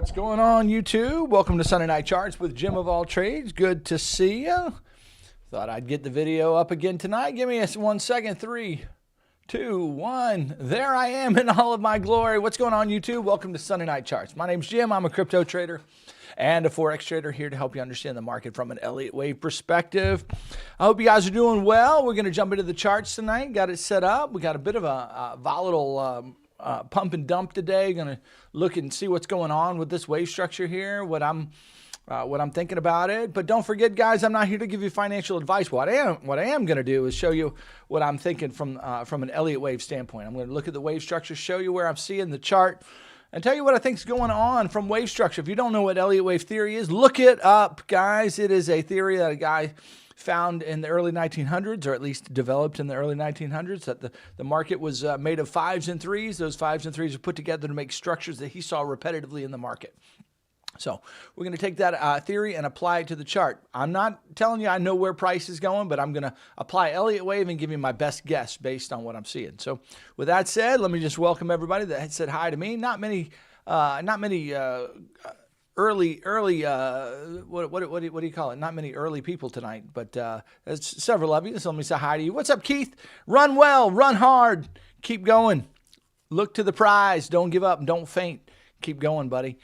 What's going on, YouTube? Welcome to Sunday Night Charts with Jim of All Trades. Good to see you. Thought I'd get the video up again tonight. Give me 1 second. 3, 2, 1. There I am in all of my glory. What's going on, YouTube? Welcome to Sunday Night Charts. My name's Jim. I'm a crypto trader and a Forex trader here to help you understand the market from an Elliott wave perspective. I hope you guys are doing well. We're going to jump into the charts tonight. Got it set up. We got a bit of a volatile pump and dump today. Going to look and see what's going on with this wave structure here, what I'm thinking about it. But don't forget, guys, I'm not here to give you financial advice. What I am going to do is show you what I'm thinking from an Elliott wave standpoint. I'm going to look at the wave structure, show you where I'm seeing the chart, and tell you what I think is going on from wave structure. If you don't know what Elliott wave theory is, look it up, guys. It is a theory that a guy found in the early 1900s, or at least developed in the early 1900s, that the market was made of 5s and 3s. Those 5s and 3s are put together to make structures that he saw repetitively in the market. So we're going to take that theory and apply it to the chart. I'm not telling you I know where price is going, but I'm going to apply Elliott wave and give you my best guess based on what I'm seeing. So with that said, let me just welcome everybody that said hi to me. Not many early what do you call it? Not many early people tonight, but there's several of you. So let me say hi to you. What's up, Keith? Run well, run hard, keep going. Look to the prize. Don't give up. Don't faint. Keep going, buddy.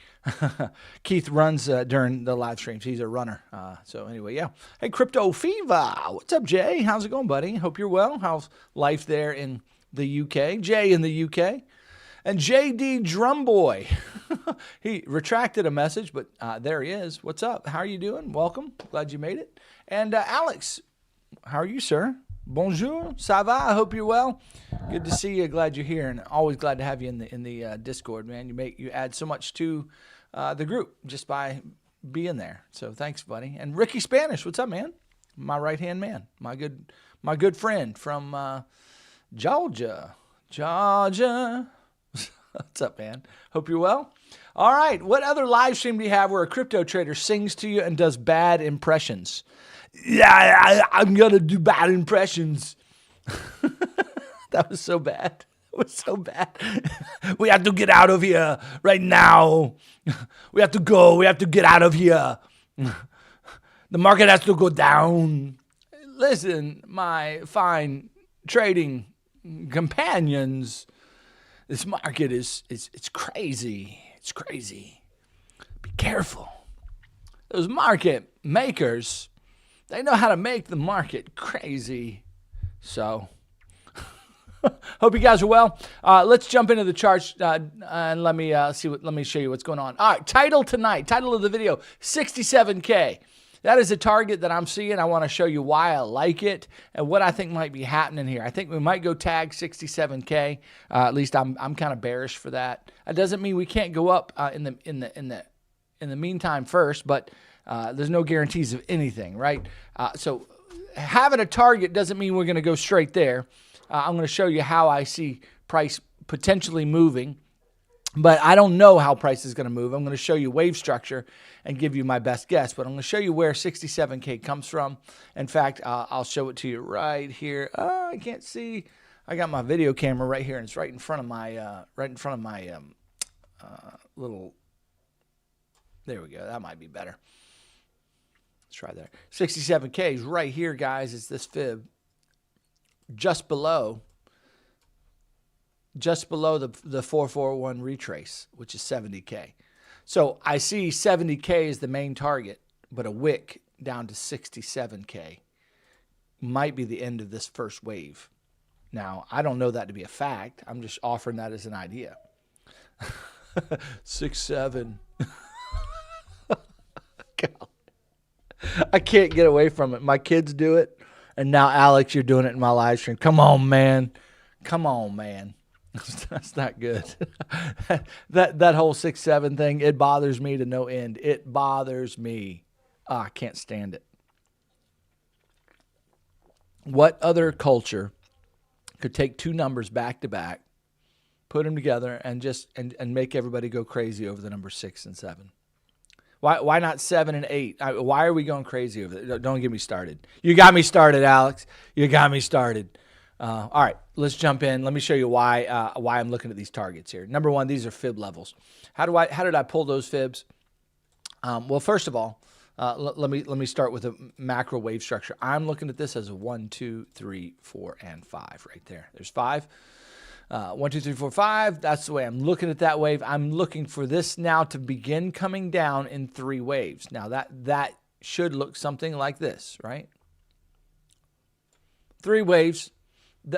Keith runs during the live streams. He's a runner. So anyway, yeah. Hey, Crypto Fever. What's up, Jay? How's it going, buddy? Hope you're well. How's life there in the UK? Jay in the UK. And JD Drumboy. He retracted a message, but there he is. What's up? How are you doing? Welcome. Glad you made it. And Alex, how are you, sir? Bonjour. Ça va? I hope you're well. Good to see you. Glad you're here, and always glad to have you in the Discord, man. You add so much to the group just by being there. So thanks, buddy. And Ricky Spanish, what's up, man? My right-hand man, my good friend from Georgia. What's up, man? Hope you're well. All right. What other live stream do you have where a crypto trader sings to you and does bad impressions? Yeah, I'm going to do bad impressions. That was so bad. It was so bad. We have to get out of here right now. We have to go. We have to get out of here. The market has to go down. Listen, my fine trading companions, this market it's crazy. It's crazy. Be careful. Those market makers, they know how to make the market crazy. So, hope you guys are well. Let's jump into the charts and let me show you what's going on. All right, title of the video, 67K. That is a target that I'm seeing. I want to show you why I like it and what I think might be happening here. I think we might go tag 67K. At least I'm kind of bearish for that. That doesn't mean we can't go up in the meantime first, but there's no guarantees of anything, right? So having a target doesn't mean we're going to go straight there. I'm going to show you how I see price potentially moving, but I don't know how price is going to move. I'm going to show you wave structure and give you my best guess, but I'm going to show you where 67K comes from. In fact, I'll show it to you right here. Oh, I can't see. I got my video camera right here, and it's right in front of my little. There we go. That might be better. Let's try that. 67K is right here, guys. It's this fib just below the 441 retrace, which is 70K. So I see 70K as the main target, but a wick down to 67K might be the end of this first wave. Now, I don't know that to be a fact. I'm just offering that as an idea. 6-7. God. I can't get away from it. My kids do it, and now, Alex, you're doing it in my live stream. Come on, man. Come on, man. That's not good. that whole 6-7 thing, it bothers me to no end. It bothers me. I can't stand it. What other culture could take two numbers back to back, put them together, and just and make everybody go crazy over the number 6 and 7? Why not 7 and 8? Why are we going crazy over it? Don't get me started. You got me started, Alex. You got me started. All right, let's jump in. Let me show you why I'm looking at these targets here. Number one, these are fib levels. How did I pull those fibs? Well, first of all, let me start with a macro wave structure. I'm looking at this as a 1, 2, 3, 4, and 5 right there. There's 5. 1, 2, 3, 4, 5. That's the way I'm looking at that wave. I'm looking for this now to begin coming down in 3 waves. Now that should look something like this, right? 3 waves.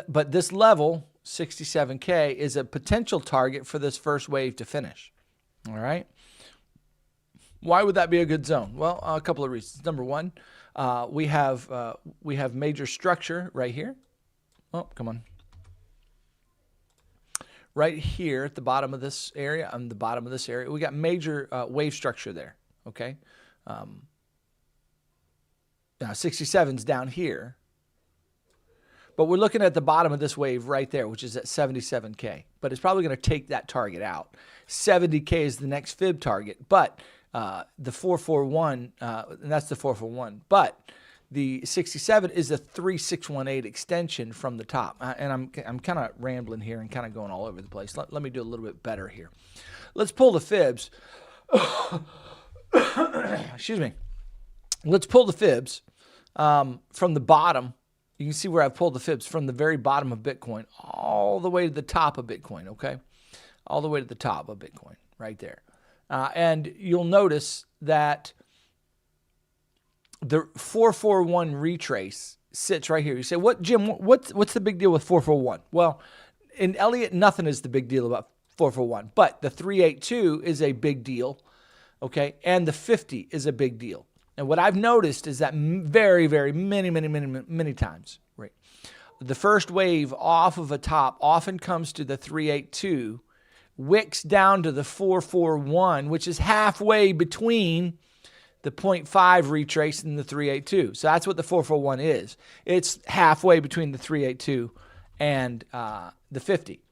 But this level, 67K, is a potential target for this first wave to finish. All right. Why would that be a good zone? Well, a couple of reasons. Number one, we have major structure right here. Oh, come on. Right here at the bottom of this area, on the bottom of this area, we got major wave structure there. Okay. Now 67's down here. But we're looking at the bottom of this wave right there, which is at 77K. But it's probably going to take that target out. 70K is the next fib target. But the 441, and that's the 441. But the 67 is a 3618 extension from the top. And I'm kind of rambling here and kind of going all over the place. Let me do a little bit better here. Let's pull the fibs. Excuse me. Let's pull the fibs from the bottom. You can see where I've pulled the fibs from the very bottom of Bitcoin all the way to the top of Bitcoin, okay? All the way to the top of Bitcoin right there. And you'll notice that the 441 retrace sits right here. You say, "What, Jim, what's the big deal with 441? Well, in Elliott, nothing is the big deal about 441. But the 382 is a big deal, okay? And the 50 is a big deal. And what I've noticed is that very, very many times, right? The first wave off of a top often comes to the 382, wicks down to the 441, which is halfway between the 0.5 retrace and the 382. So that's what the 441 is. It's halfway between the 382 and the 50.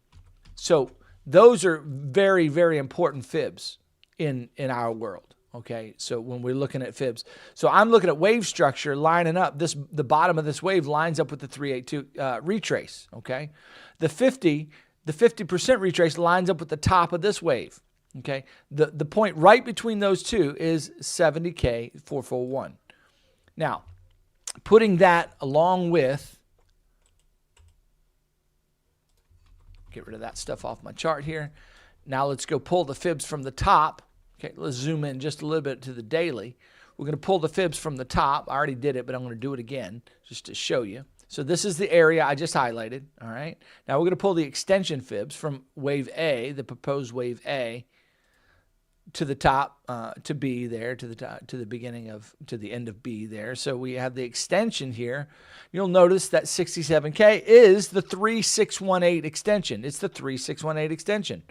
So those are very, very important fibs in our world. Okay, so when we're looking at fibs, so I'm looking at wave structure lining up. The bottom of this wave lines up with the 382 retrace. Okay, the 50% retrace lines up with the top of this wave. Okay, the point right between those two is 70K 441. Now, putting that along with, get rid of that stuff off my chart here. Now let's go pull the fibs from the top. Okay, let's zoom in just a little bit to the daily. We're going to pull the fibs from the top. I already did it, but I'm going to do it again just to show you. So this is the area I just highlighted, all right? Now we're going to pull the extension fibs from wave A, the proposed wave A, to the top, to B there, to the top, to the beginning of, to the end of B there. So we have the extension here. You'll notice that 67K is the 3618 extension. It's the 3618 extension.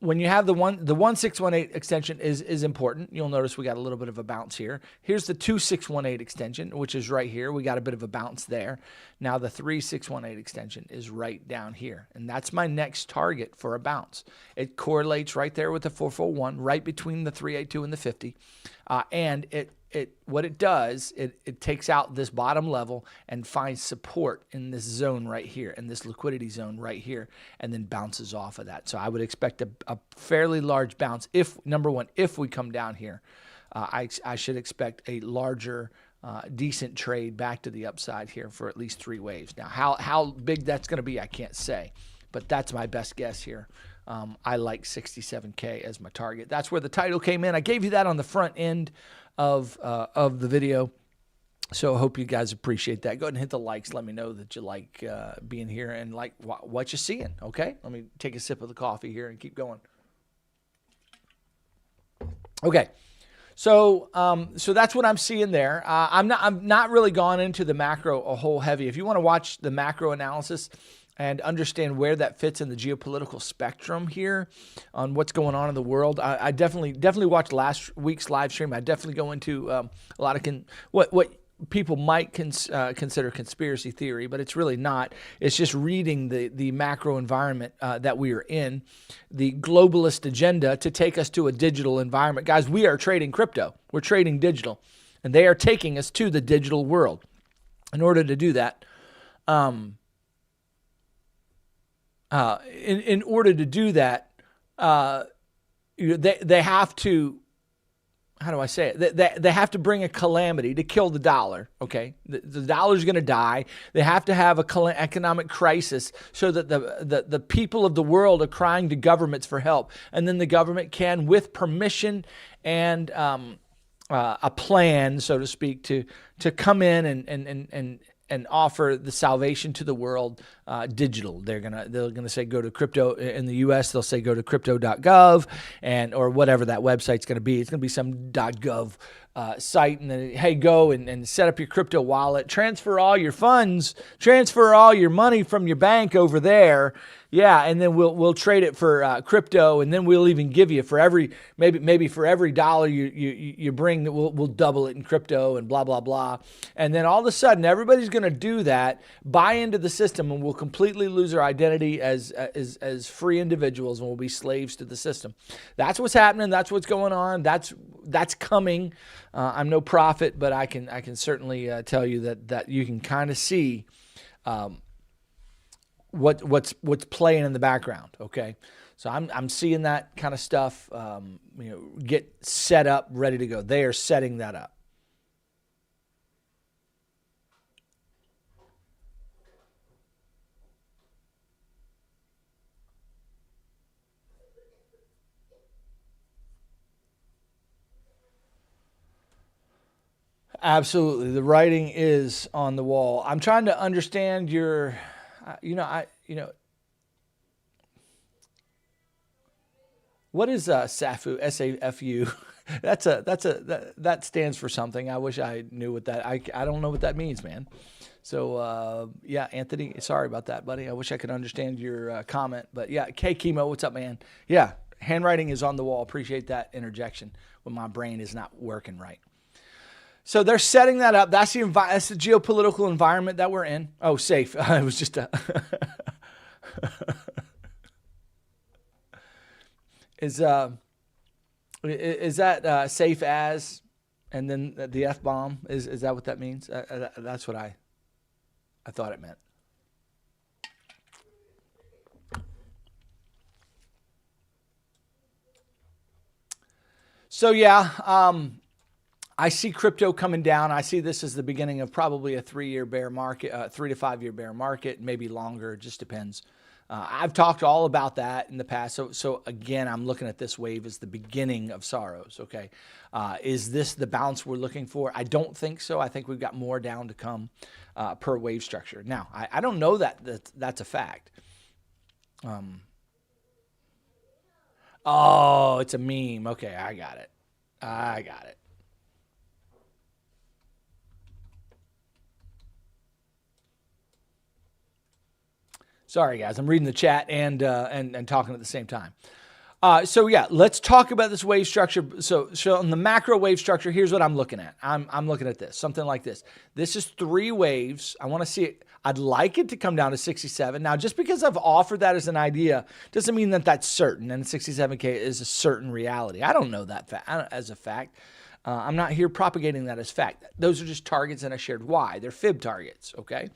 When you have the 1618 extension is important. You'll notice we got a little bit of a bounce here. Here's the 2618 extension, which is right here. We got a bit of a bounce there. Now the 3618 extension is right down here. And that's my next target for a bounce. It correlates right there with the 441, right between the 382 and the 50. And what it does, it takes out this bottom level and finds support in this zone right here, in this liquidity zone right here, and then bounces off of that. So I would expect a fairly large bounce. If, number one, if we come down here, I should expect a larger, decent trade back to the upside here for at least 3 waves. Now, how big that's going to be, I can't say, but that's my best guess here. I like 67K as my target. That's where the title came in. I gave you that on the front end of the video. So I hope you guys appreciate that. Go ahead and hit the likes. Let me know that you like being here and like what you're seeing. Okay. Let me take a sip of the coffee here and keep going. Okay. So that's what I'm seeing there. I'm not really gone into the macro a whole heavy. If you want to watch the macro analysis and understand where that fits in the geopolitical spectrum here on what's going on in the world, I definitely watched last week's live stream. I definitely go into a lot of what people might consider conspiracy theory, but it's really not. It's just reading the macro environment that we are in, the globalist agenda to take us to a digital environment. Guys, we are trading crypto. We're trading digital, and they are taking us to the digital world. In order to do that, in order to do that, they have to, how do I say it? They have to bring a calamity to kill the dollar, okay? The dollar's going to die. They have to have an economic crisis so that the people of the world are crying to governments for help. And then the government can, with permission and a plan, so to speak, to come in and offer the salvation to the world digital. They're gonna say go to crypto. In the U.S., they'll say go to crypto.gov or whatever that website's going to be. It's going to be some .gov site, and then hey, go and set up your crypto wallet, transfer all your funds, transfer all your money from your bank over there. Yeah, and then we'll trade it for crypto, and then we'll even give you for every maybe for every dollar you bring, we'll double it in crypto and blah blah blah. And then all of a sudden, everybody's going to do that, buy into the system, and we'll completely lose our identity as free individuals, and we'll be slaves to the system. That's what's happening. That's what's going on. That's coming. I'm no prophet, but I can certainly tell you that you can kind of see what's playing in the background. Okay, so I'm seeing that kind of stuff. Get set up, ready to go. They are setting that up. Absolutely, the writing is on the wall. I'm trying to understand your, what is SAFU? SAFU. That stands for something. I wish I knew what that. I don't know what that means, man. So yeah, Anthony, sorry about that, buddy. I wish I could understand your comment, but yeah, K Chemo, what's up, man? Yeah, handwriting is on the wall. Appreciate that interjection when my brain is not working right. So they're setting that up. That's the geopolitical environment that we're in. Oh, safe. It was just a. Is that safe as, and then the F bomb? Is that what that means? That's what I thought it meant. So yeah, I see crypto coming down. I see this as the beginning of probably a 3-year bear market, 3 to 5 year bear market, maybe longer. It just depends. I've talked all about that in the past. So again, I'm looking at this wave as the beginning of sorrows. Okay, is this the bounce we're looking for? I don't think so. I think we've got more down to come per wave structure. Now, I don't know that's a fact. Oh, it's a meme. Okay, I got it. Sorry, guys. I'm reading the chat and talking at the same time. So yeah, let's talk about this wave structure. So on the macro wave structure, here's what I'm looking at. I'm looking at this, something like this. This is 3 waves. I want to see it. I'd like it to come down to 67. Now, just because I've offered that as an idea doesn't mean that that's certain, and 67K is a certain reality. I don't know that as a fact. I'm not here propagating that as fact. Those are just targets, and I shared why. They're fib targets, okay?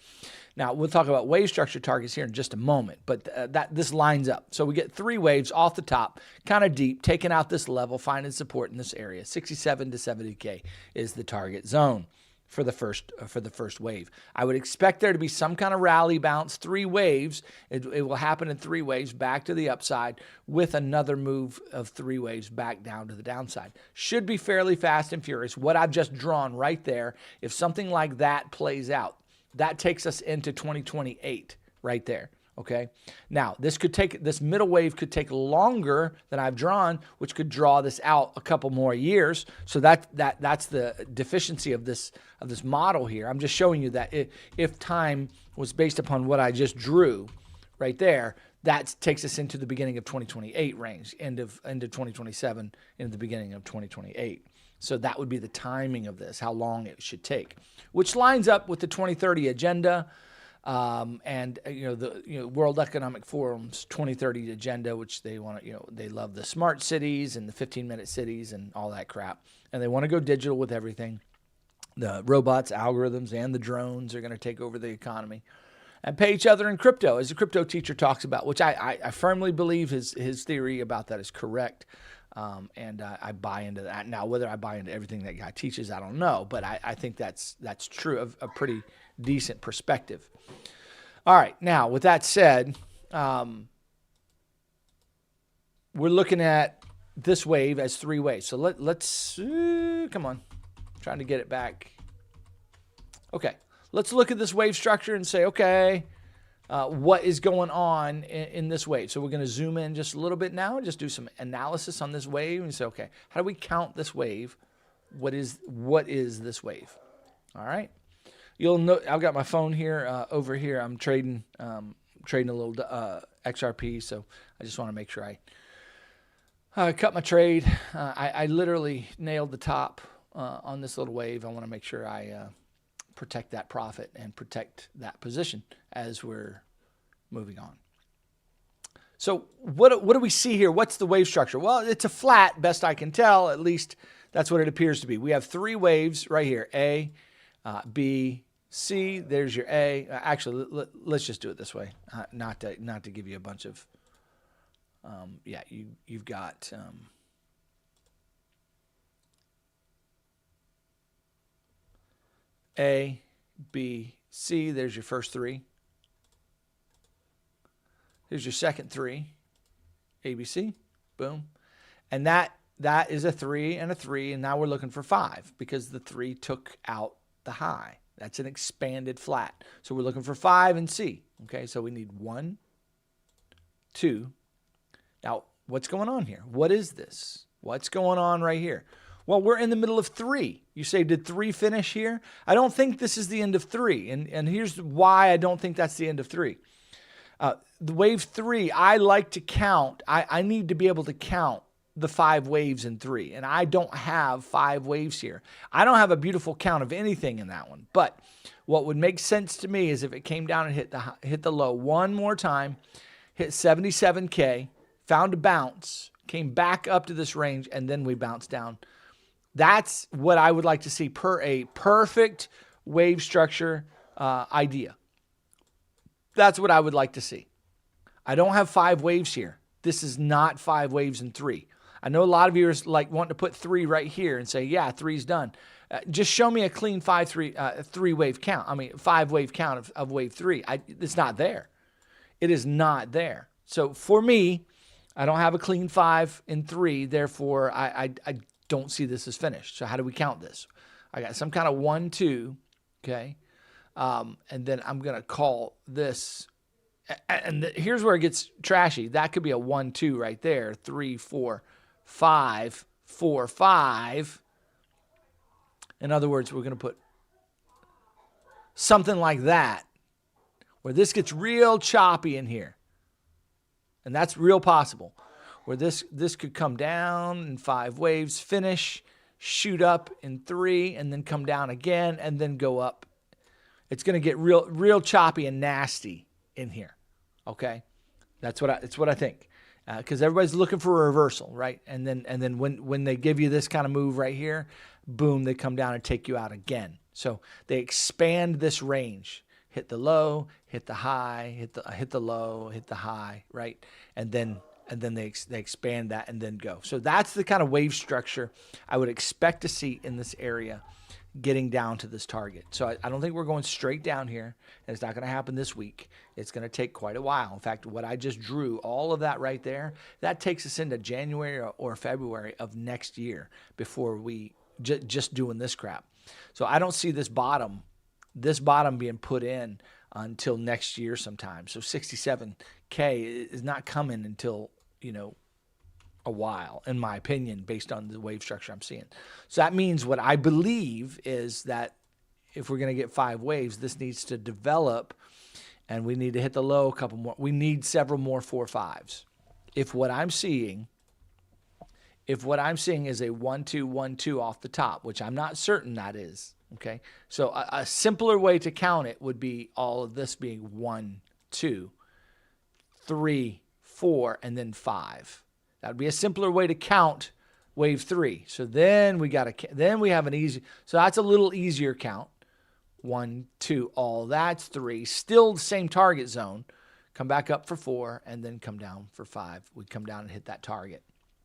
Now, we'll talk about wave structure targets here in just a moment, but this lines up. So we get 3 waves off the top, kind of deep, taking out this level, finding support in this area. 67 to 70K is the target zone for the first wave. I would expect there to be some kind of rally bounce, 3 waves. It will happen in 3 waves back to the upside with another move of 3 waves back down to the downside. Should be fairly fast and furious. What I've just drawn right there, if something like that plays out, that takes us into 2028 right there. Okay. Now, this middle wave could take longer than I've drawn, which could draw this out a couple more years. So that's the deficiency of this model here. I'm just showing you that if time was based upon what I just drew right there, that takes us into the beginning of 2028 range, end of 2027, into the beginning of 2028. So that would be the timing of this, how long it should take, which lines up with the 2030 agenda. And the World Economic Forum's 2030 agenda, which they want to, they love the smart cities and the 15-minute cities and all that crap, and they want to go digital with everything. The robots, algorithms, and the drones are going to take over the economy and pay each other in crypto, as the crypto teacher talks about, which I firmly believe his theory about that is correct. And I buy into that. Now, whether I buy into everything that guy teaches, I don't know, but I think that's true of a pretty decent perspective. All right. Now, with that said, we're looking at this wave as three waves. So let's come on, I'm trying to get it back. Okay. Let's look at this wave structure and say, okay, what is going on in this wave? So we're going to zoom in just a little bit now and just do some analysis on this wave and say, okay, how do we count this wave? What is this wave? All right. You'll know I've got my phone here over here. I'm trading a little XRP, so I just want to make sure I cut my trade. I literally nailed the top on this little wave. I want to make sure I protect that profit and protect that position as we're moving on. So what do we see here? What's the wave structure? Well, it's a flat, best I can tell. At least that's what it appears to be. We have three waves right here, A, B, C. There's your A. Actually, let's just do it this way, not to give you a bunch of, you've got A, B, C. There's your first three. Here's your second three. A, B, C. Boom. And that is a 3 and a 3. And now we're looking for 5 because the 3 took out the high. That's an expanded flat. So we're looking for 5 and C. Okay, so we need 1, 2. Now, what's going on here? What is this? What's going on right here? Well, we're in the middle of 3. You say, did 3 finish here? I don't think this is the end of 3. And here's why I don't think that's the end of 3. The wave 3, I like to count. I need to be able to count the 5 waves in 3. And I don't have 5 waves here. I don't have a beautiful count of anything in that one. But what would make sense to me is if it came down and hit the low one more time, hit 77K, found a bounce, came back up to this range, and then we bounced down. That's what I would like to see per a perfect wave structure idea. That's what I would like to see. I don't have 5 waves here. This is not 5 waves in 3. I know a lot of you are like wanting to put 3 right here and say, yeah, 3's done. Just show me a clean 3 wave count. I mean, 5 wave count of wave 3. It's not there. It is not there. So for me, I don't have a clean 5 in 3. Therefore, I don't see this as finished. So how do we count this? I got some kind of 1, 2, okay? And then I'm going to call this. And here's where it gets trashy. That could be a 1, 2 right there. 3, 4, 5, 4, 5. In other words, we're going to put something like that where this gets real choppy in here. And that's real possible. Where this could come down in 5 waves, finish, shoot up in 3, and then come down again, and then go up. It's going to get real choppy and nasty in here. Okay, that's what I think. Because everybody's looking for a reversal, right? And then when they give you this kind of move right here, boom, they come down and take you out again. So they expand this range. Hit the low, hit the high, hit the low, hit the high, right? And then they expand that and then go. So that's the kind of wave structure I would expect to see in this area getting down to this target. So I don't think we're going straight down here, and it's not going to happen this week. It's going to take quite a while. In fact, what I just drew, all of that right there, that takes us into January or February of next year before we just doing this crap. So I don't see this bottom being put in until next year sometime. So 67K is not coming until, a while, in my opinion, based on the wave structure I'm seeing. So that means what I believe is that if we're going to get 5 waves, this needs to develop, and we need to hit the low a couple more. We need several more 4-5s. If what I'm seeing is a 1, 2, 1, 2 off the top, which I'm not certain that is, okay? So a simpler way to count it would be all of this being 1, 2, 3, 4, and then 5. That would be a simpler way to count wave 3. So then we have an easy, so that's a little easier count. 1, 2, all that's 3. Still the same target zone. Come back up for 4 and then come down for 5. We come down and hit that target.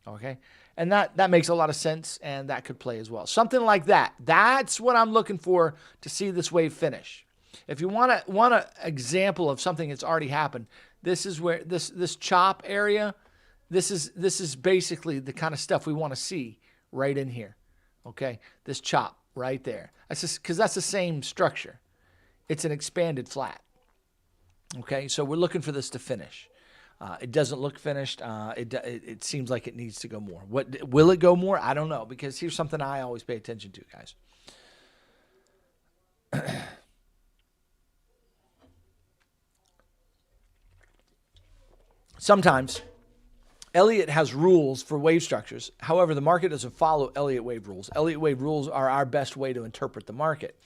Okay? And that makes a lot of sense, and that could play as well. Something like that. That's what I'm looking for to see this wave finish. If you want an example of something that's already happened, this is where this chop area, this is basically the kind of stuff we want to see right in here. Okay? This chop right there. That's just because that's the same structure. It's an expanded flat. Okay, so we're looking for this to finish. It doesn't look finished. It seems like it needs to go more. What will it go more? I don't know, because here's something I always pay attention to, guys. Sometimes Elliott has rules for wave structures. However, the market doesn't follow Elliott wave rules. Elliott wave rules are our best way to interpret the market.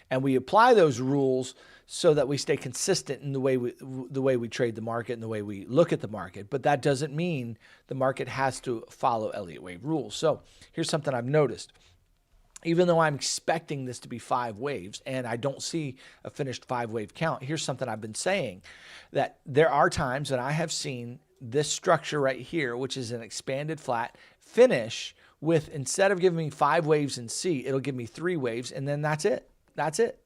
And we apply those rules so that we stay consistent in the way we trade the market and the way we look at the market. But that doesn't mean the market has to follow Elliott wave rules. So here's something I've noticed. Even though I'm expecting this to be 5 waves and I don't see a finished 5-wave count, here's something I've been saying, that there are times that I have seen this structure right here, which is an expanded flat, finish with, instead of giving me 5 waves in C, it'll give me 3 waves, and then that's it. That's it.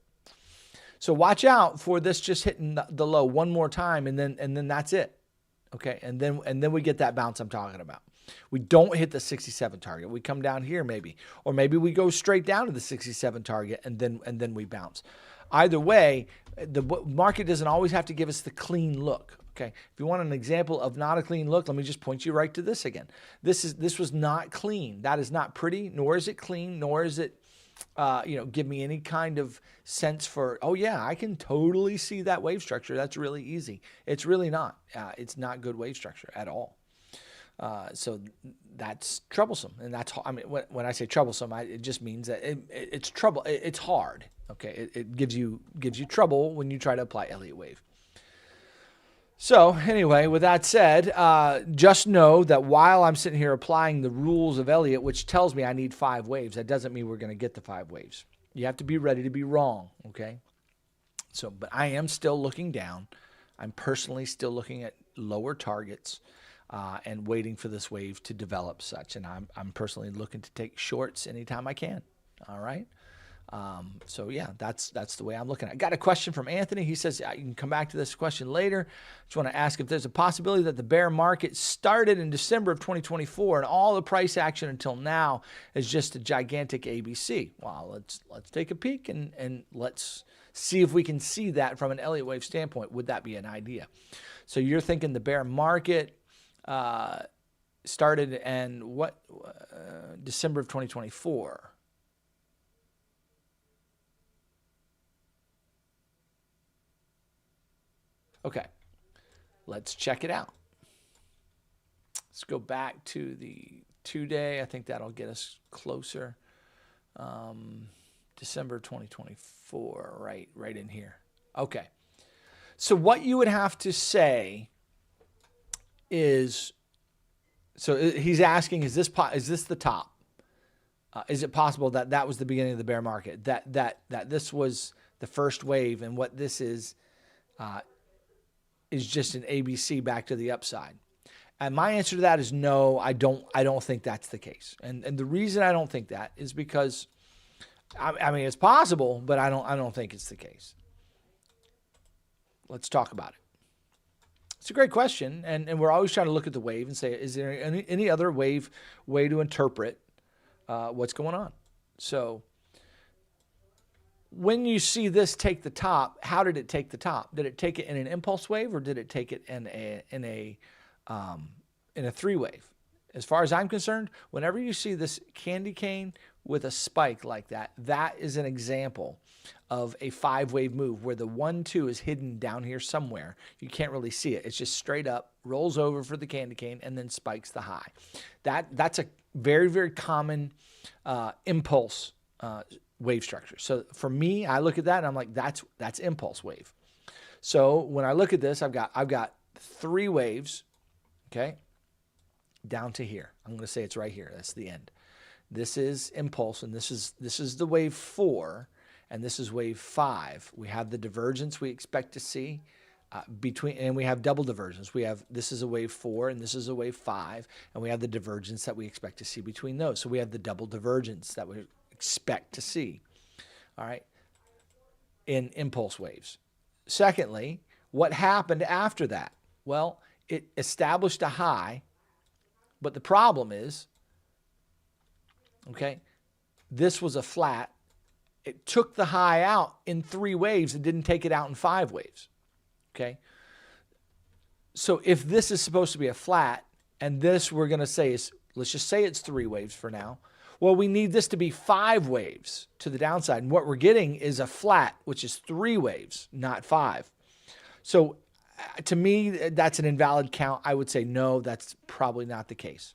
So watch out for this just hitting the low one more time, and then that's it. Okay, and then we get that bounce I'm talking about. We don't hit the 67 target. We come down here maybe, or maybe we go straight down to the 67 target and then we bounce. Either way, the market doesn't always have to give us the clean look. Okay, if you want an example of not a clean look, let me just point you right to this again. This was not clean. That is not pretty, nor is it clean, nor is it give me any kind of sense for, oh yeah, I can totally see that wave structure. That's really easy. It's really not. It's not good wave structure at all. So that's troublesome. And that's, I mean, when I say troublesome, it just means that it's trouble. It's hard. Okay. It gives you trouble when you try to apply Elliott wave. So anyway, with that said, just know that while I'm sitting here applying the rules of Elliott, which tells me I need 5 waves, that doesn't mean we're going to get the 5 waves. You have to be ready to be wrong. Okay. So, but I am still looking down. I'm personally still looking at lower targets. And waiting for this wave to develop such. And I'm personally looking to take shorts anytime I can. All right. So yeah, that's the way I'm looking at it. I got a question from Anthony. He says, you can come back to this question later. Just want to ask if there's a possibility that the bear market started in December of 2024 and all the price action until now is just a gigantic ABC. Well, let's take a peek and let's see if we can see that from an Elliott wave standpoint. Would that be an idea? So you're thinking the bear market started in December of 2024. Okay, let's check it out. Let's go back to the 2-day. I think that'll get us closer. December 2024, right in here. Okay, so what you would have to say is, so he's asking, is this the top? Is it possible that was the beginning of the bear market? That this was the first wave, and what this is just an ABC back to the upside? And my answer to that is no. I don't think that's the case. And the reason I don't think that is because I mean it's possible, but I don't think it's the case. Let's talk about it. It's a great question, and we're always trying to look at the wave and say, is there any other way to interpret what's going on? So when you see this take the top, how did it take the top? Did it take it in an impulse wave, or did it take it in a 3-wave? As far as I'm concerned, whenever you see this candy cane with a spike like that, that is an example of a 5-wave move where the 1-2 is hidden down here somewhere. You can't really see it. It's just straight up, rolls over for the candy cane, and then spikes the high. That's a very, very common impulse wave structure. So for me, I look at that and I'm like, that's impulse wave. So when I look at this, I've got 3 waves. Okay. down to here. I'm going to say it's right here. That's the end. This is impulse, and this is the wave 4, and this is wave 5. We have the divergence we expect to see between, and we have double divergence. We have, this is a wave 4, and this is a wave 5, and we have the divergence that we expect to see between those. So we have the double divergence that we expect to see, all right, in impulse waves. Secondly, what happened after that? Well, it established a high, but the problem is, okay, this was a flat. It took the high out in 3 waves. It didn't take it out in 5 waves, okay? So if this is supposed to be a flat, and this we're going to say is, let's just say it's 3 waves for now. Well, we need this to be 5 waves to the downside. And what we're getting is a flat, which is 3 waves, not 5. So to me, that's an invalid count. I would say no, that's probably not the case.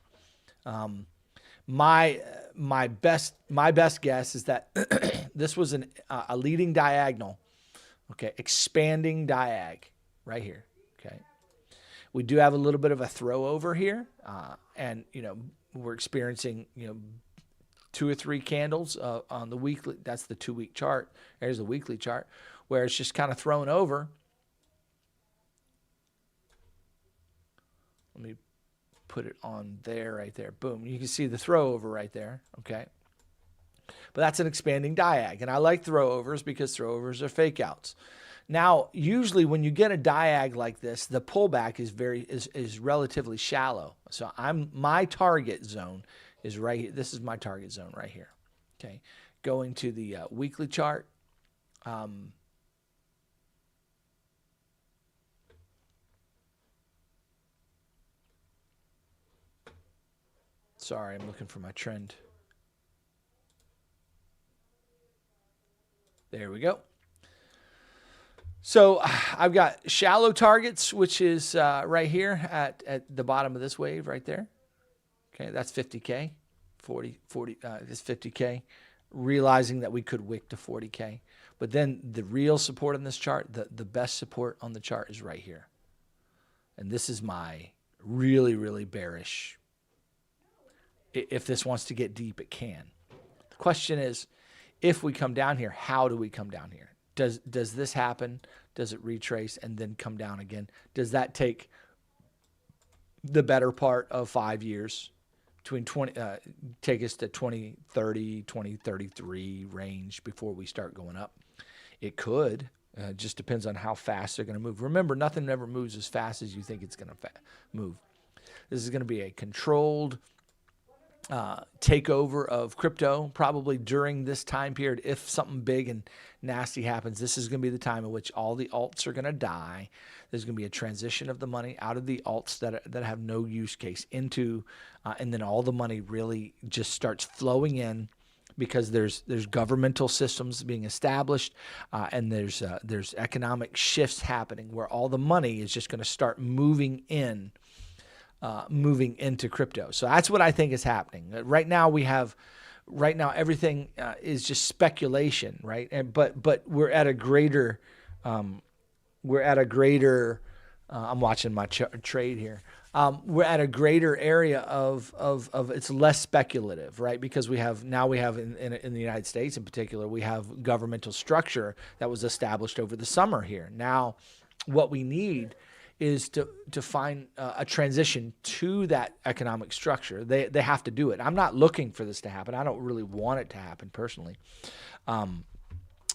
My best guess is that this was a leading diagonal, okay, expanding diag right here, okay. We do have a little bit of a throw over here, and we're experiencing 2 or 3 candles on the weekly. That's the 2-week chart. There's the weekly chart where it's just kind of thrown over. Let me put it on there, right there. Boom. You can see the throw over right there. Okay. But that's an expanding diag. And I like throwovers because throwovers are fake outs. Now, usually when you get a diag like this, the pullback is relatively shallow. So my target zone is right here. This is my target zone right here. Okay. Going to the weekly chart. Sorry, I'm looking for my trend. There we go. So I've got shallow targets, which is right here at the bottom of this wave right there. Okay, that's 50K, 40, it's 50K, realizing that we could wick to 40K. But then the real support on this chart, the best support on the chart is right here. And this is my really, really bearish. If this wants to get deep, it can. The question is, if we come down here, how do we come down here? Does this happen? Does it retrace and then come down again? Does that take the better part of 5 years, between take us to 2030, 2033 range before we start going up? It could. It just depends on how fast they're going to move. Remember, nothing ever moves as fast as you think it's going to move. This is going to be a controlled takeover of crypto, probably during this time period. If something big and nasty happens, this is going to be the time in which all the alts are going to die. There's going to be a transition of the money out of the alts that have no use case into, and then all the money really just starts flowing in, because there's governmental systems being established, and there's economic shifts happening where all the money is just going to start moving into crypto. So that's what I think is happening. Right now everything is just speculation, right? But we're at a greater I'm watching my trade here. We're at a greater area of it's less speculative, right? Because we have in the United States in particular, we have governmental structure that was established over the summer here. Now, what we need is to find a transition to that economic structure. They have to do it. I'm not looking for this to happen. I don't really want it to happen personally,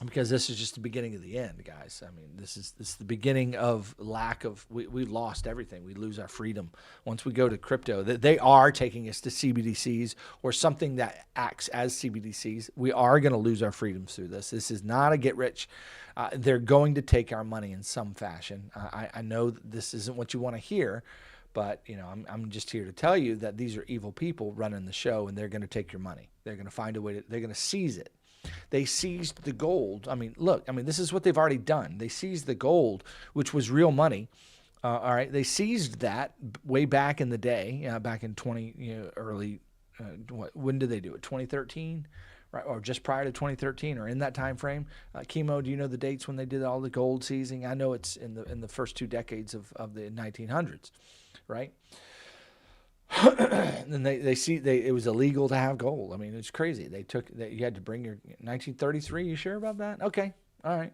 because this is just the beginning of the end, guys. I mean, this is the beginning of lack of. We lost everything. We lose our freedom once we go to crypto. They are taking us to CBDCs or something that acts as CBDCs. We are going to lose our freedoms through this. This is not a get rich. They're going to take our money in some fashion. I know that this isn't what you want to hear, but I'm just here to tell you that these are evil people running the show, and they're going to take your money. They're going to find a way they're going to seize it. They seized the gold. I mean, look, this is what they've already done. They seized the gold, which was real money. All right. They seized that way back in the day, back in early, when did they do it? 2013? Right, or just prior to 2013, or in that time frame. Chemo, do you know the dates when they did all the gold seizing? I know it's in the first 2 decades of the 1900s, right? And they see it was illegal to have gold. I mean, it's crazy. You had to bring your 1933. You sure about that? Okay, all right.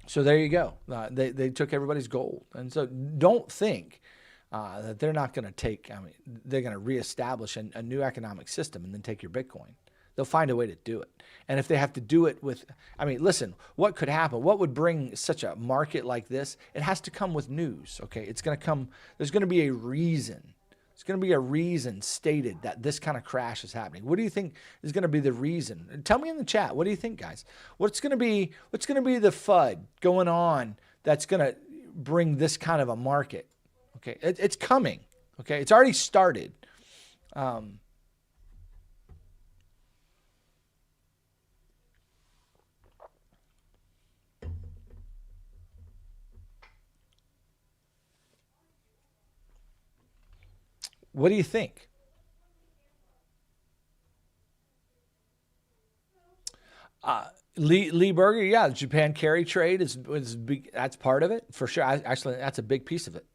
So there you go. They took everybody's gold, and so don't think that they're not going to take. I mean, they're going to reestablish a new economic system and then take your Bitcoin. They'll find a way to do it. And if they have to do it with, I mean, listen, what could happen? What would bring such a market like this? It has to come with news, okay? It's going to come, there's going to be a reason. It's going to be a reason stated that this kind of crash is happening. What do you think is going to be the reason? Tell me in the chat. What do you think, guys? What's going to be the FUD going on that's going to bring this kind of a market? Okay, it's coming. Okay, it's already started. What do you think? Lee Berger, yeah, the Japan carry trade is big. That's part of it for sure. Actually, that's a big piece of it.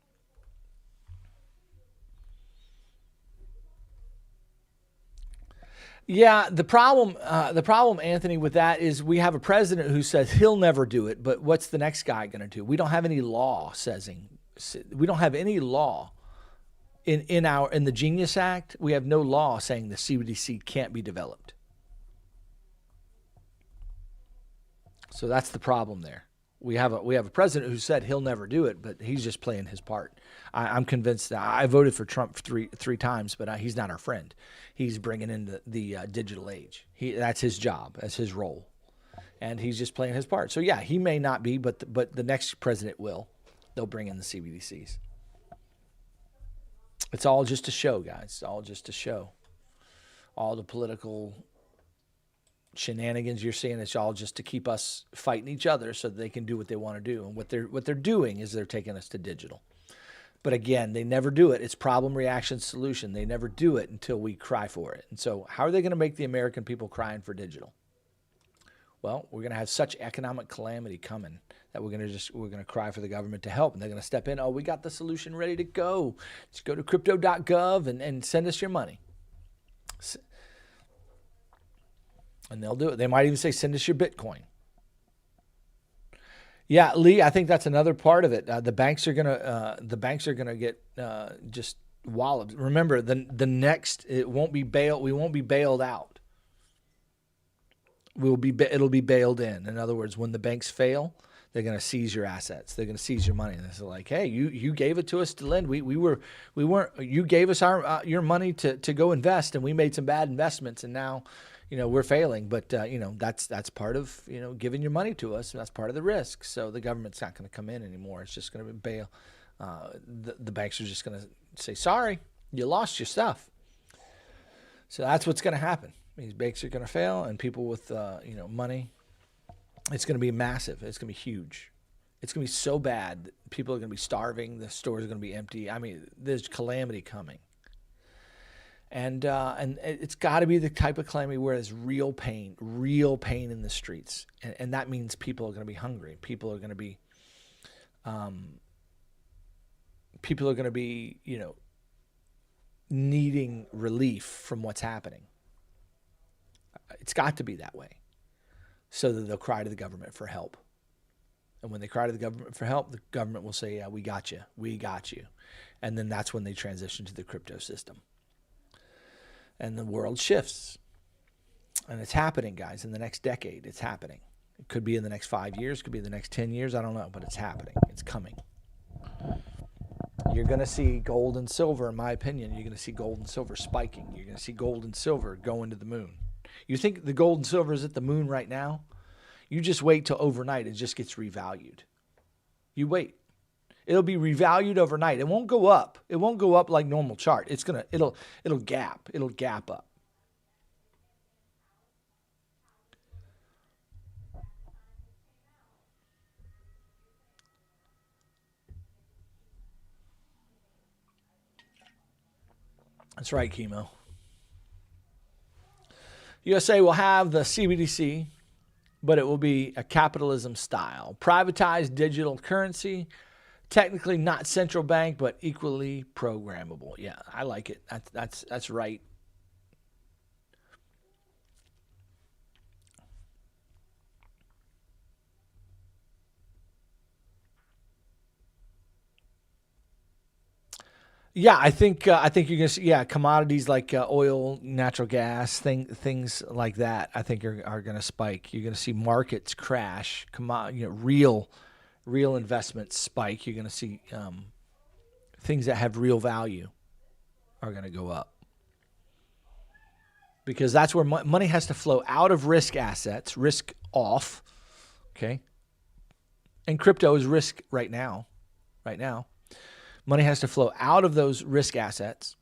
Yeah, the problem, Anthony, with that is we have a president who says he'll never do it. But what's the next guy going to do? We don't have any law we don't have any law in the Genius Act. We have no law saying the CBDC can't be developed. So that's the problem there. We have a president who said he'll never do it, but he's just playing his part. I'm convinced that I voted for Trump three times, but he's not our friend. He's bringing in the digital age. That's his job, that's his role, and he's just playing his part. So yeah, he may not be, but the next president will. They'll bring in the CBDCs. It's all just a show, guys. It's all just a show. All the political shenanigans you're seeing, it's all just to keep us fighting each other so that they can do what they want to do. And what they're doing is they're taking us to digital. But again, they never do it. It's problem, reaction, solution. They never do it until we cry for it. And so how are they going to make the American people crying for digital? Well, we're going to have such economic calamity coming that we're going to cry for the government to help, and they're going to step in. Oh, we got the solution ready to go. Just go to crypto.gov and send us your money. And they'll do it. They might even say, send us your Bitcoin. Yeah, Lee, I think that's another part of it. The banks are gonna get just walloped. Remember, the next it won't be bailed. We won't be bailed out. It'll be bailed in. In other words, when the banks fail, they're gonna seize your assets. They're gonna seize your money. And it's like, hey, you gave it to us to lend. We weren't. You gave us your money to go invest, and we made some bad investments, and now, we're failing, but that's part of giving your money to us. That's part of the risk. So the government's not going to come in anymore. It's just going to bail. The banks are just going to say, "Sorry, you lost your stuff." So that's what's going to happen. These banks are going to fail, and people with money, it's going to be massive. It's going to be huge. It's going to be so bad that people are going to be starving. The stores are going to be empty. I mean, there's calamity coming. And it's got to be the type of calamity where there's real pain in the streets, and that means people are going to be hungry. People are going to be, needing relief from what's happening. It's got to be that way, so that they'll cry to the government for help. And when they cry to the government for help, the government will say, "Yeah, we got you," and then that's when they transition to the crypto system. And the world shifts. And it's happening, guys, in the next decade. It's happening. It could be in the next 5 years, could be in the next 10 years. I don't know, but it's happening. It's coming. You're going to see gold and silver, in my opinion. You're going to see gold and silver spiking. You're going to see gold and silver going to the moon. You think the gold and silver is at the moon right now? You just wait till overnight. It just gets revalued. You wait. It'll be revalued overnight. It won't go up. It won't go up like normal chart. It'll gap. It'll gap up. That's right, Chemo. USA will have the CBDC, but it will be a capitalism style. Privatized digital currency Technically not central bank, but equally programmable. Yeah, I like it. That's right. Yeah, I think you're gonna see commodities like oil, natural gas, things like that. I think are gonna spike. You're gonna see markets crash. Real investments spike. You're gonna see things that have real value are gonna go up because that's where money has to flow out of risk assets, risk off. Okay, and crypto is risk right now. Right now, money has to flow out of those risk assets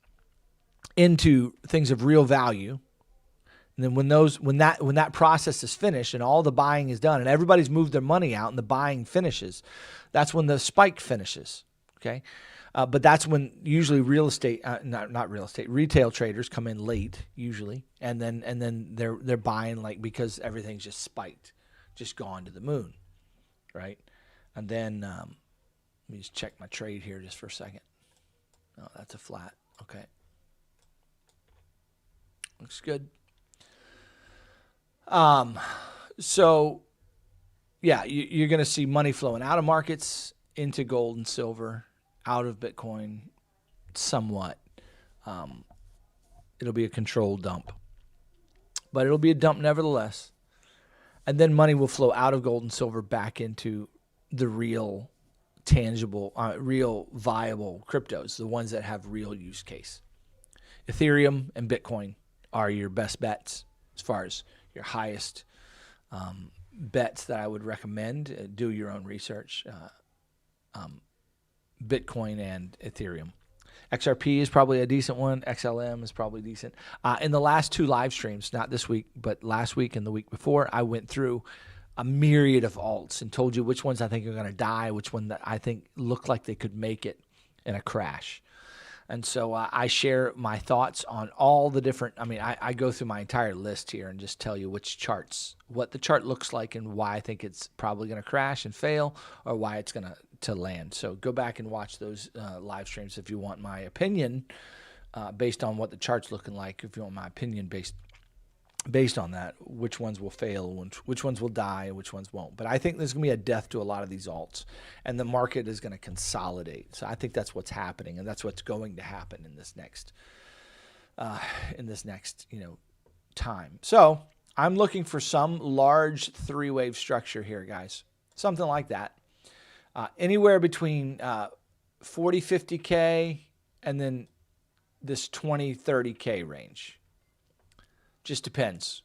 into things of real value. And then when that process is finished and all the buying is done and everybody's moved their money out and the buying finishes, that's when the spike finishes. Okay, but that's when usually real estate, not real estate, retail traders come in late usually, and then they're buying like because everything's just spiked, just gone to the moon, right? And then let me just check my trade here just for a second. Oh, that's a flat. Okay, looks good. So yeah, you're going to see money flowing out of markets into gold and silver, out of Bitcoin, somewhat. Um, it'll be a controlled dump, but it'll be a dump nevertheless. And then money will flow out of gold and silver back into the real, tangible, real viable cryptos, the ones that have real use case. Ethereum and Bitcoin are your best bets as far as your highest bets that I would recommend. Do your own research. Bitcoin and Ethereum. XRP is probably a decent one. XLM is probably decent. In the last two live streams, not this week, but last week and the week before, I went through a myriad of alts and told you which ones I think are going to die, which one that I think look like they could make it in a crash. And so I share my thoughts on all the different. I mean, I go through my entire list here and just tell you which charts, what the chart looks like, and why I think it's probably going to crash and fail, or why it's going to land. So go back and watch those live streams if you want my opinion based on what the chart's looking like. If you want my opinion based on that, which ones will fail, which ones will die, which ones won't. But I think there's going to be a death to a lot of these alts, and the market is going to consolidate. So I think that's what's happening, and that's what's going to happen in this next time. So I'm looking for some large three-wave structure here, guys, something like that, anywhere between 40, 50K, and then this 20, 30K range. Just depends.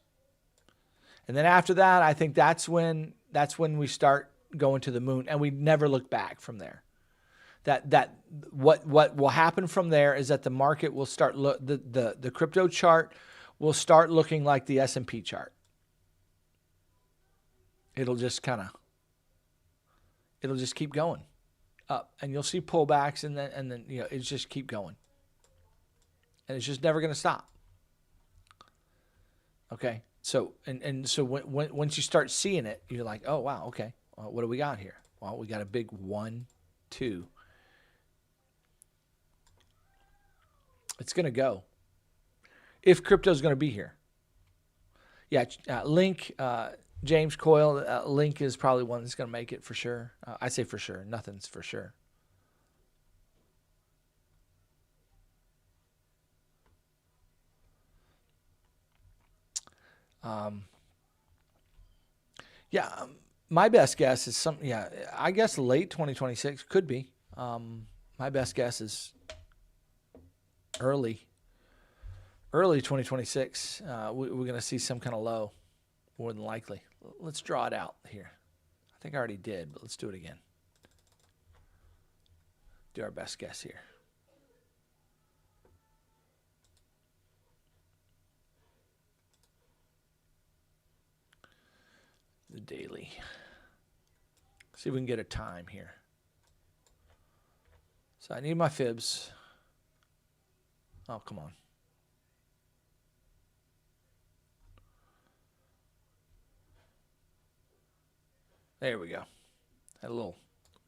And then after that, I think that's when we start going to the moon, and we never look back from there. What will happen from there is that the market will start the crypto chart will start looking like the S&P chart. It'll just keep going up, and you'll see pullbacks, and then it's just keep going, and it's just never going to stop. Okay, so so once you start seeing it, you're like, oh wow, okay, well, what do we got here? Well, we got a big 1, 2. It's gonna go if crypto's gonna be here. Yeah, Link, James Coyle, Link is probably one that's gonna make it for sure. I say for sure. Nothing's for sure. My best guess is I guess late 2026 could be. My best guess is early 2026. We're going to see some kind of low, more than likely. Let's draw it out here. I think I already did, but let's do it again. Do our best guess here. The daily. See if we can get a time here. So I need my fibs. Oh, come on. There we go. Had a little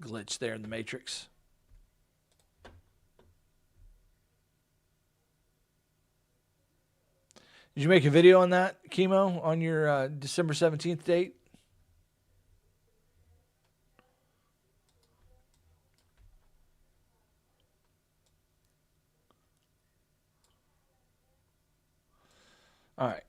glitch there in the matrix. Did you make a video on that, Chemo, on your December 17th date? All right.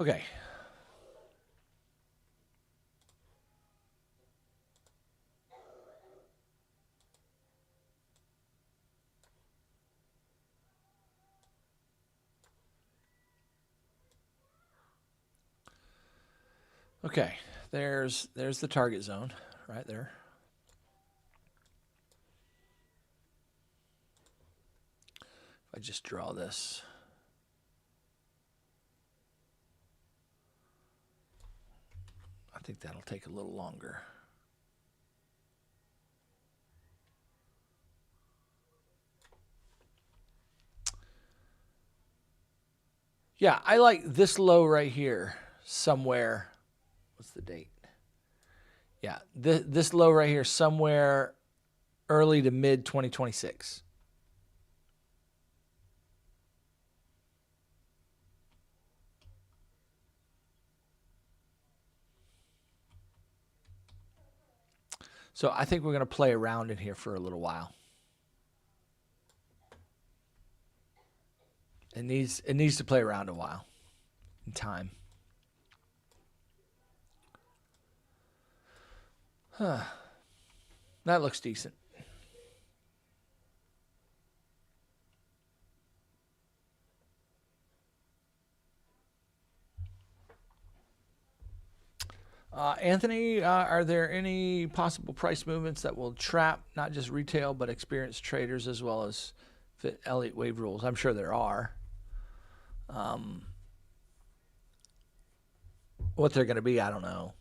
Okay. Okay, there's the target zone right there. If I just draw this. I think that'll take a little longer. Yeah, I like this low right here somewhere. What's the date? Yeah, this low right here somewhere early to mid 2026. So I think we're going to play around in here for a little while. It needs to play around a while in time. Huh. That looks decent. Anthony, are there any possible price movements that will trap not just retail but experienced traders as well as fit Elliott wave rules? I'm sure there are. What they're going to be, I don't know.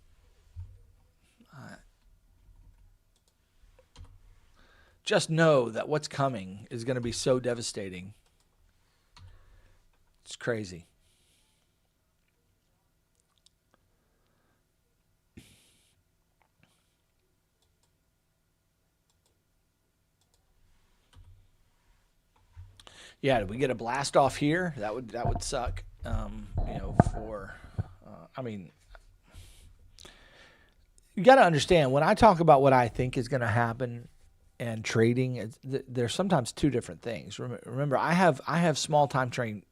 Just know that what's coming is going to be so devastating. It's crazy. Yeah, did we get a blast off here? That would suck. I mean, you got to understand when I talk about what I think is going to happen and trading, there's sometimes two different things. Remember, I have small time frame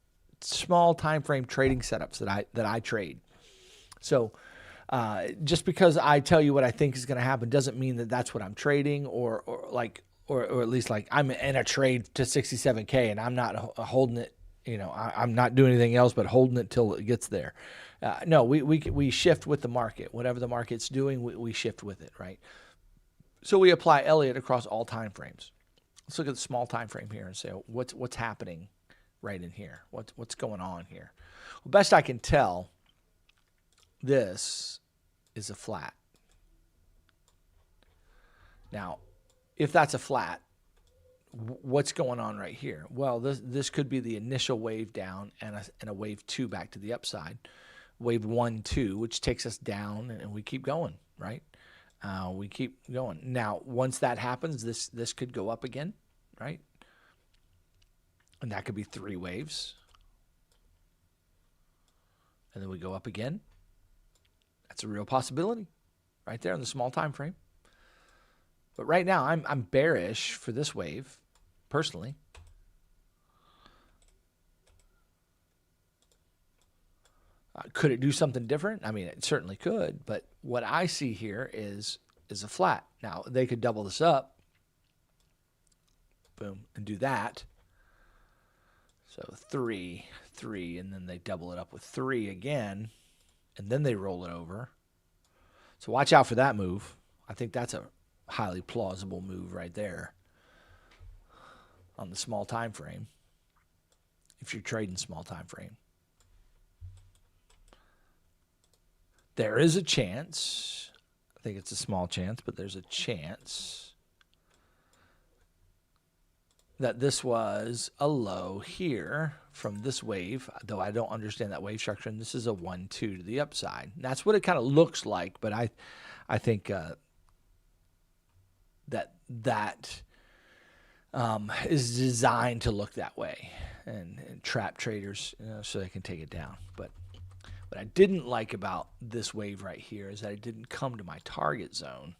trading setups that I trade. So just because I tell you what I think is going to happen doesn't mean that that's what I'm trading or at least like I'm in a trade to 67K and I'm not holding it. I'm not doing anything else but holding it till it gets there. No, we shift with the market. Whatever the market's doing, we shift with it, right? So we apply Elliott across all time frames. Let's look at the small time frame here and say what's happening right in here. What's going on here? Well, best I can tell, this is a flat. Now, if that's a flat, what's going on right here? Well, this could be the initial wave down and a wave 2 back to the upside. Wave 1, 2, which takes us down, and we keep going, right? We keep going. Now, once that happens, this could go up again, right? And that could be 3 waves. And then we go up again. That's a real possibility right there in the small time frame. But right now, I'm bearish for this wave, personally. Could it do something different? I mean, it certainly could. But what I see here is a flat. Now, they could double this up. Boom. And do that. So 3, 3, and then they double it up with 3 again. And then they roll it over. So watch out for that move. I think that's a highly plausible move right there on the small time frame if you're trading small time frame. There is a chance, I think it's a small chance, but there's a chance that this was a low here from this wave, though I don't understand that wave structure, and this is a 1-2 to the upside. And that's what it kind of looks like, but I think that is designed to look that way and trap traders, so they can take it down. But what I didn't like about this wave right here is that it didn't come to my target zone.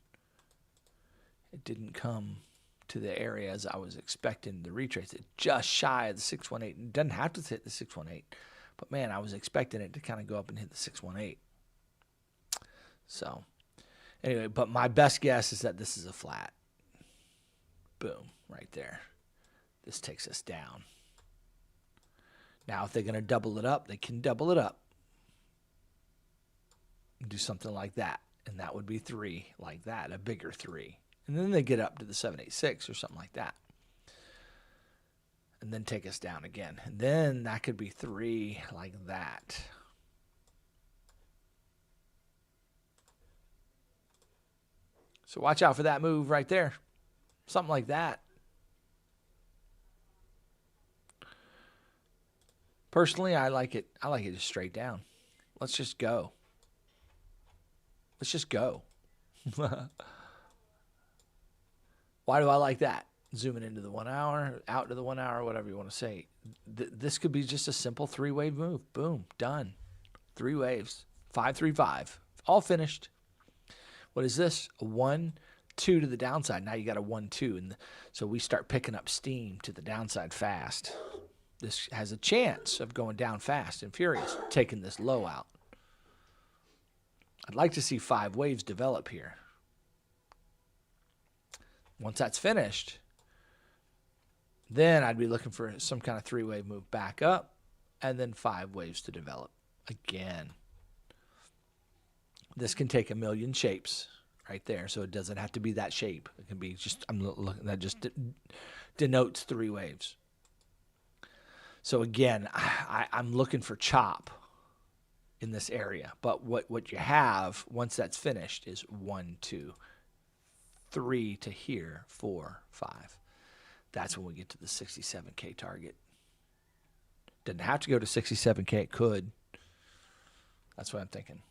It didn't come to the area as I was expecting the retrace. It's just shy of the 618. It doesn't have to hit the 618, but man, I was expecting it to kind of go up and hit the 618. So anyway, but my best guess is that this is a flat. Boom, right there. This takes us down. Now, if they're going to double it up, they can double it up. Do something like that, and that would be 3 like that, a bigger 3. And then they get up to the 786 or something like that. And then take us down again. And then that could be 3 like that. So watch out for that move right there. Something like that. Personally, I like it just straight down. Let's just go. Let's just go. Why do I like that? Zooming into the 1 hour, out to the 1 hour, whatever you want to say. This could be just a simple 3-wave move. Boom, done. 3 waves. 5-3-5. All finished. What is this? A 1-2 to the downside. Now you got a 1-2. And so we start picking up steam to the downside fast. This has a chance of going down fast and furious, taking this low out. I'd like to see 5 waves develop here. Once that's finished, then I'd be looking for some kind of 3-wave move back up and then 5 waves to develop again. This can take a million shapes right there, so it doesn't have to be that shape. It can be just, I'm looking, that just denotes 3 waves. So again, I'm looking for chop in this area, but what you have once that's finished is 1, 2, 3 to here, 4, 5. That's when we get to the 67K target. Doesn't have to go to 67K. It could. That's what I'm thinking.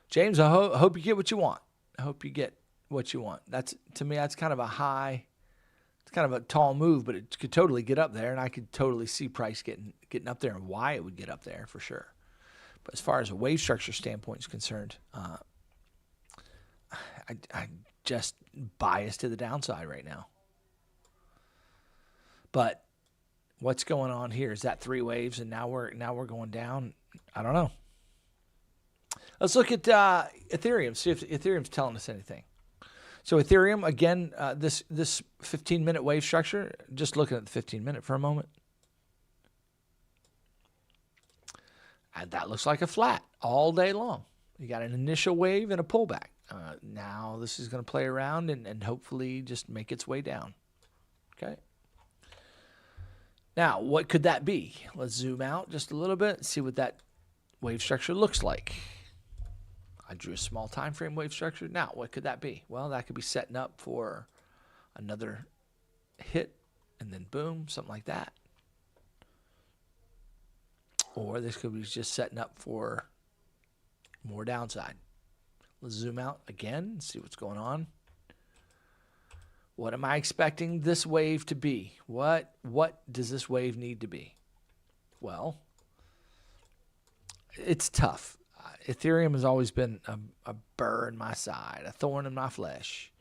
James, I hope you get what you want. I hope you get what you want. That's, to me, that's kind of a high, it's kind of a tall move, but it could totally get up there, and I could totally see price getting up there and why it would get up there for sure. But as far as a wave structure standpoint is concerned, I just biased to the downside right now. But what's going on here? Is that 3 waves and now we're going down? I don't know. Let's look at Ethereum, see if Ethereum's telling us anything. So Ethereum, again, this 15-minute wave structure, just looking at the 15-minute for a moment. And that looks like a flat all day long. You got an initial wave and a pullback. Now this is going to play around and hopefully just make its way down. Okay. Now, what could that be? Let's zoom out just a little bit and see what that wave structure looks like. I drew a small time frame wave structure. Now, what could that be? Well, that could be setting up for another hit and then boom, something like that. Or this could be just setting up for more downside. Let's zoom out again and see what's going on. What am I expecting this wave to be? What does this wave need to be? Well, it's tough. Ethereum has always been a burr in my side, a thorn in my flesh,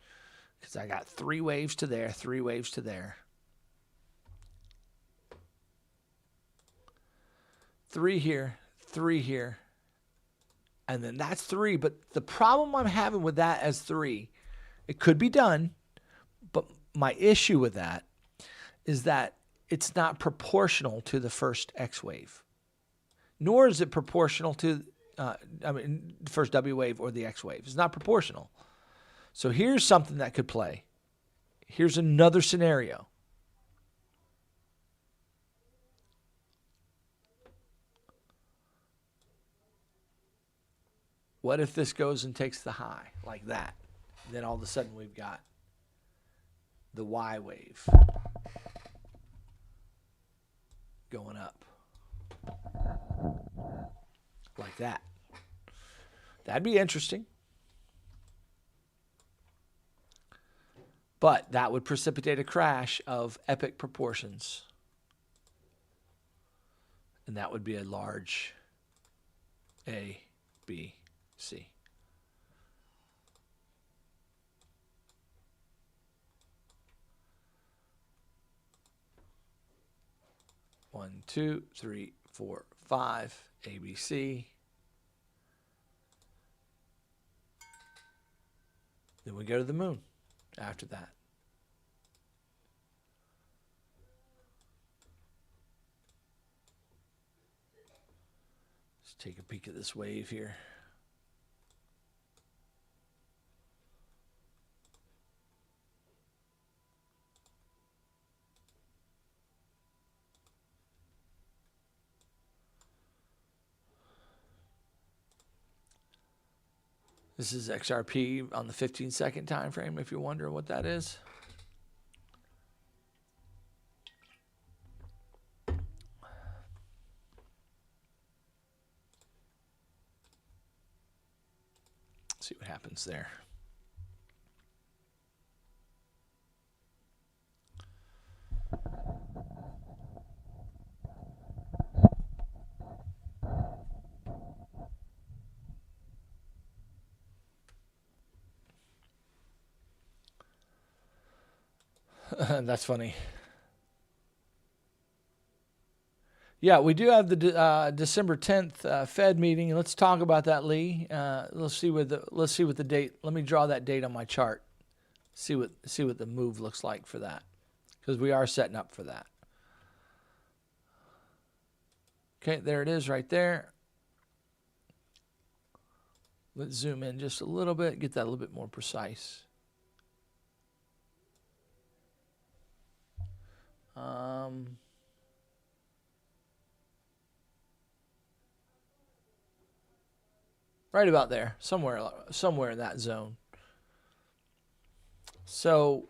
because I got 3 waves to there, 3 waves to there. 3 here, 3 here, and then that's 3. But the problem I'm having with that as 3, it could be done, but my issue with that is that it's not proportional to the first X wave, nor is it proportional to the first W wave or the X wave. It's not proportional. So here's something that could play. Here's another scenario. What if this goes and takes the high like that? Then all of a sudden we've got the Y wave going up like that. That'd be interesting. But that would precipitate a crash of epic proportions. And that would be a large A, B, C. One, two, three, four, five, A, B, C. Then we go to the moon after that. Let's take a peek at this wave here. This is XRP on the 15-second time frame, if you're wondering what that is. See what happens there. That's funny. Yeah, we do have the December 10th Fed meeting. Let's talk about that, Lee. Let's see what the date. Let me draw that date on my chart. See what the move looks like for that, because we are setting up for that. Okay, there it is right there. Let's zoom in just a little bit, get that a little bit more precise. Right about there, somewhere in that zone. So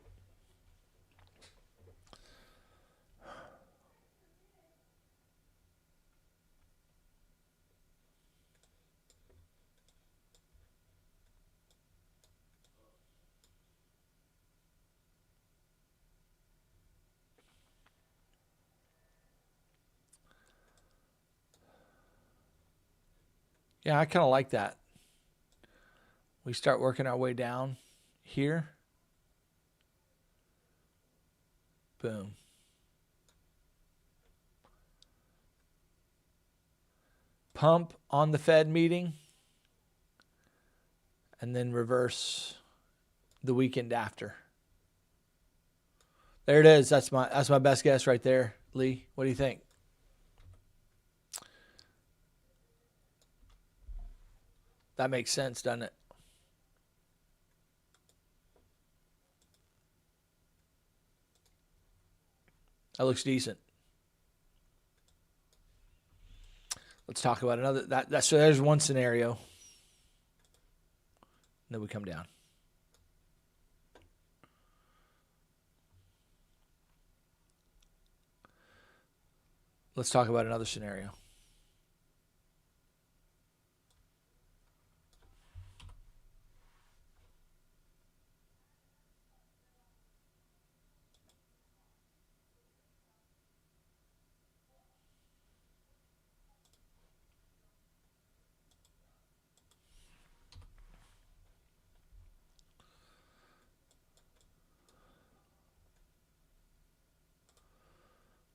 yeah, I kind of like that. We start working our way down here. Boom. Pump on the Fed meeting, and then reverse the weekend after. There it is. That's my best guess right there, Lee. What do you think? That makes sense, doesn't it? That looks decent. Let's talk about another. So there's one scenario. Then we come down. Let's talk about another scenario.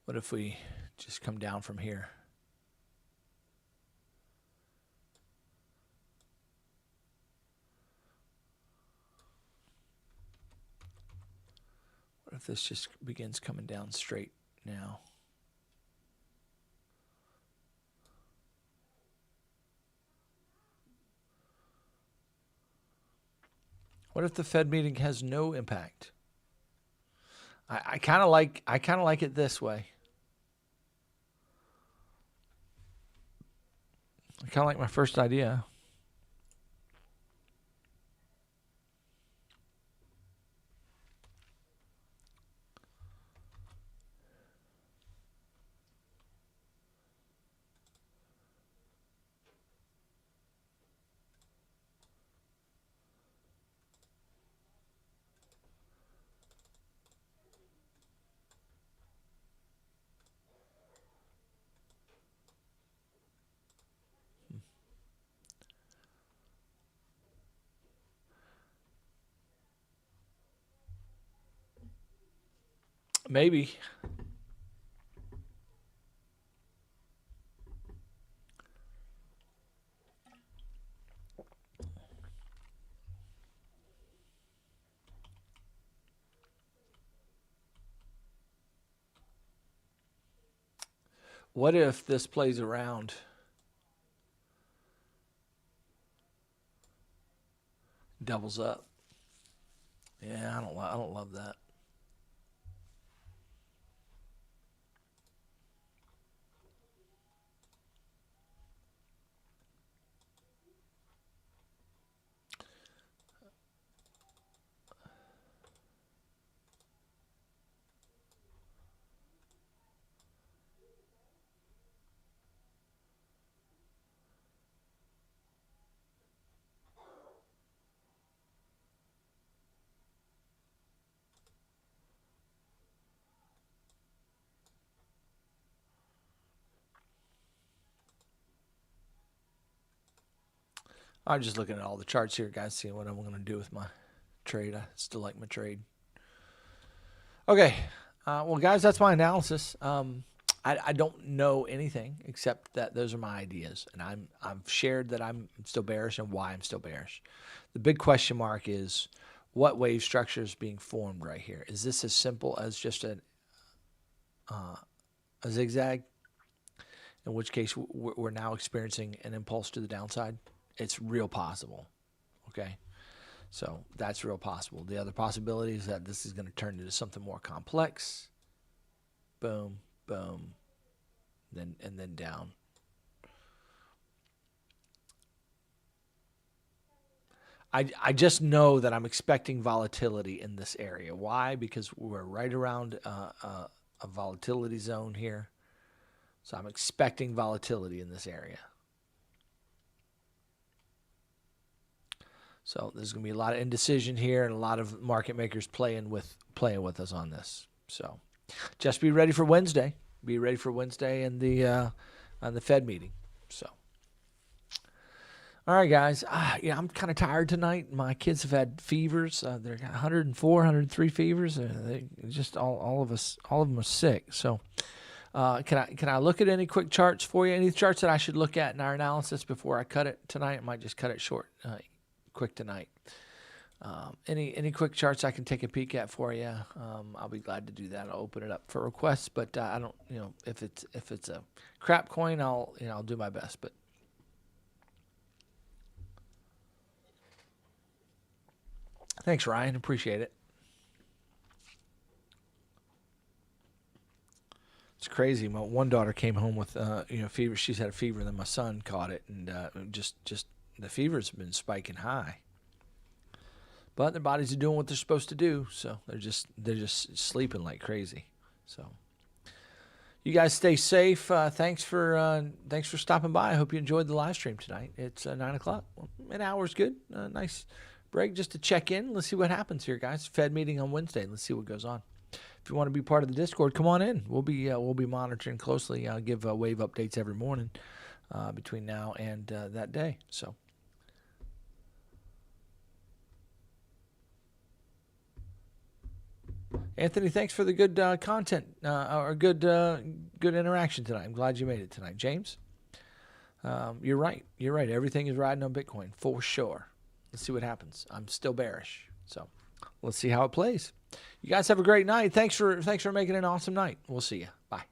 What if we just come down from here? What if this just begins coming down straight now? What if the Fed meeting has no impact? I kind of like it this way. I kind of like my first idea. Maybe. What if this plays around? Doubles up. Yeah, I don't love that. I'm just looking at all the charts here, guys, seeing what I'm going to do with my trade. I still like my trade. Okay. Well, guys, that's my analysis. I don't know anything except that those are my ideas, and I've shared that I'm still bearish and why I'm still bearish. The big question mark is what wave structure is being formed right here. Is this as simple as just a zigzag? In which case, we're now experiencing an impulse to the downside. It's real possible. Okay. So that's real possible. The other possibility is that this is going to turn into something more complex. Boom, boom, and then down. I just know that I'm expecting volatility in this area. Why? Because we're right around a volatility zone here. So I'm expecting volatility in this area. So there's going to be a lot of indecision here and a lot of market makers playing with us on this. So just be ready for Wednesday. Be ready for Wednesday and the Fed meeting. So, all right, guys. Yeah, I'm kind of tired tonight. My kids have had fevers. They're 104, 103 fevers. They just all of them are sick. So, can I look at any quick charts for you? Any charts that I should look at in our analysis before I cut it tonight? I might just cut it short, quick tonight. Any quick charts I can take a peek at for you? I'll be glad to do that. I'll open it up for requests, but I don't, if it's a crap coin, I'll do my best. But thanks, Ryan. Appreciate it. It's crazy. My one daughter came home with fever. She's had a fever, and then my son caught it, and just the fever's been spiking high. But their bodies are doing what they're supposed to do, so they're just sleeping like crazy. So you guys stay safe. Thanks for stopping by. I hope you enjoyed the live stream tonight. It's 9:00. Well, an hour's good. Nice break just to check in. Let's see what happens here, guys. Fed meeting on Wednesday. Let's see what goes on. If you want to be part of the Discord, come on in. We'll be monitoring closely. I'll give wave updates every morning between now and that day. So. Anthony, thanks for the good content or good interaction tonight. I'm glad you made it tonight. James, you're right. You're right. Everything is riding on Bitcoin for sure. Let's see what happens. I'm still bearish, so let's see how it plays. You guys have a great night. Thanks for making it an awesome night. We'll see you. Bye.